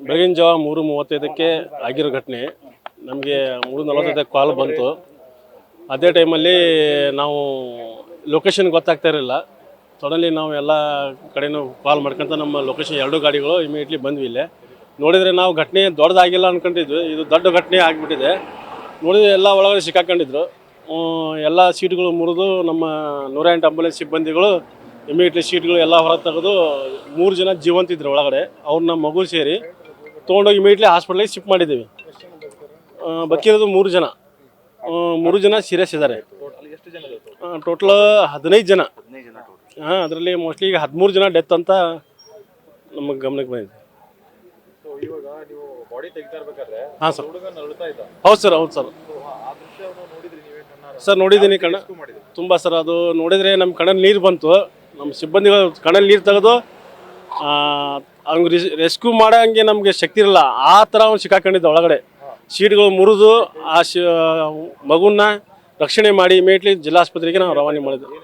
ಬೆಳಗಿನ ಜಾವ 3:35ಕ್ಕೆ ಆಗಿರೋ ಘಟನೆ. ನಮಗೆ 3:45ಕ್ಕೆ ಕಾಲ್ ಬಂತು. ಅದೇ ಟೈಮಲ್ಲಿ ನಾವು ಲೊಕೇಶನ್ ಗೊತ್ತಾಗ್ತಾ ಇರಲಿಲ್ಲ. ಸಡನ್ಲಿ ನಾವು ಎಲ್ಲ ಕಡೆನೂ ಕಾಲ್ ಮಾಡ್ಕೊಂತ ನಮ್ಮ ಲೊಕೇಶನ್ 2 ಗಾಡಿಗಳು ಇಮಿಡಿಯೇಟ್ಲಿ ಬಂದ್ವಿ. ಇಲ್ಲೇ ನೋಡಿದರೆ ನಾವು ಘಟನೆ ದೊಡ್ಡದಾಗಿಲ್ಲ ಅಂದ್ಕೊಂಡಿದ್ವಿ, ಇದು ದೊಡ್ಡ ಘಟನೆ ಆಗಿಬಿಟ್ಟಿದೆ. ನೋಡಿದ್ರೆ ಎಲ್ಲ ಒಳಗಡೆ ಸಿಕ್ಕಾಕೊಂಡಿದ್ರು. ಎಲ್ಲ ಸೀಟ್ಗಳು ಮುರಿದು ನಮ್ಮ 108 ಆಂಬುಲೆನ್ಸ್ ಸಿಬ್ಬಂದಿಗಳು ಇಮಿಡಿಯೇಟ್ಲಿ ಸೀಟ್ಗಳು ಎಲ್ಲ ಹೊರಗೆ ತೆಗೆದು 3 ಜನ ಜೀವಂತಿದ್ರು ಒಳಗಡೆ. ಅವ್ರನ್ನ ಮಗು ಸೇರಿ ತೊಗೊಂಡೋಗಿ ಇಮಿಡಿಯೇಟ್ಲಿ ಹಾಸ್ಪಿಟ್ಲಿಗೆ ಶಿಫ್ಟ್ ಮಾಡಿದ್ದೀವಿ. ಬದುಕಿರೋದು 3 ಜನ, 3 ಜನ ಸೀರಿಯಸ್ ಇದ್ದಾರೆ. ಟೋಟಲ್ 15 ಜನ. ಅದರಲ್ಲಿ ಮೋಸ್ಟ್ಲಿ ಈಗ 13 ಜನ ಡೆತ್ ಅಂತ ನಮಗೆ ಗಮನಕ್ಕೆ ಬಂದಿದೆ. ಹಾಂ ಸರ್, ಹೌದು ಸರ್, ಹೌದು ಸರ್. ಸರ್ ನೋಡಿದ್ದೀನಿ ಕಣ್ಣ ತುಂಬ ಸರ್. ಅದು ನೋಡಿದರೆ ನಮ್ಮ ಕಣ್ಣಲ್ಲಿ ನೀರು ಬಂತು. ನಮ್ಮ ಸಿಬ್ಬಂದಿಗಳು ಕಣ್ಣಲ್ಲಿ ನೀರು ತೆಗೆದು ಅವ್ನಿಗೆ ರೆಸ್ಕ್ಯೂ ಮಾಡೋಂಗೆ ನಮಗೆ ಶಕ್ತಿ ಇರಲ್ಲ, ಆ ಥರ ಅವ್ನು ಸಿಕ್ಕಾಕೊಂಡಿದ್ದ ಒಳಗಡೆ. ಸೀಟ್ಗಳು ಮುರಿದು ಆ ಮಗುನ ರಕ್ಷಣೆ ಮಾಡಿ ಇಮಿಡಿಯೇಟ್ಲಿ ಜಿಲ್ಲಾಸ್ಪತ್ರೆಗೆ ನಾವು ರವಾನೆ ಮಾಡಿದ್ವಿ.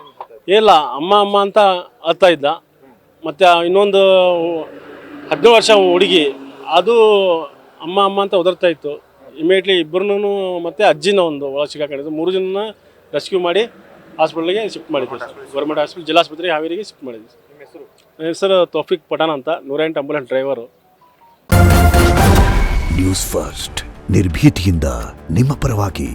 ಇಲ್ಲ ಅಮ್ಮ ಅಮ್ಮ ಅಂತ ಅಳ್ತಾ ಇದ್ದ. ಮತ್ತು ಇನ್ನೊಂದು 17 ವರ್ಷ ಹುಡುಗಿ, ಅದು ಅಮ್ಮ ಅಮ್ಮ ಅಂತ ಒದರ್ತಾ ಇತ್ತು. ಇಮಿಡಿಯೇಟ್ಲಿ ಇಬ್ಬರನ್ನೂ ಮತ್ತು ಅಜ್ಜಿನ ಒಂದು ಒಳಗೆ ಸಿಕ್ಕಾಕೊಂಡಿದ್ದು. 3 ಜನನ ರೆಸ್ಕ್ಯೂ ಮಾಡಿ ಹಾಸ್ಪಿಟ್ಲಿಗೆ ಶಿಫ್ಟ್ ಮಾಡಿದ್ವಿ ಸರ್. ಗೌರ್ಮೆಂಟ್ ಹಾಸ್ಪಿಟಲ್ ಜಿಲ್ಲಾಸ್ಪತ್ರೆ ಹಾವೇರಿಗೆ ಶಿಫ್ಟ್ ಮಾಡಿದ್ವಿ. ನನ್ನ ಹೆಸರು ತೌಫಿಕ್ ಪಠಾಣ್ ಅಂತ, 108 ಆಂಬುಲೆನ್ಸ್ ಡ್ರೈವರು. ನ್ಯೂಸ್ ಫಸ್ಟ್, ನಿರ್ಭೀತಿಯಿಂದ ನಿಮ್ಮ ಪರವಾಗಿ.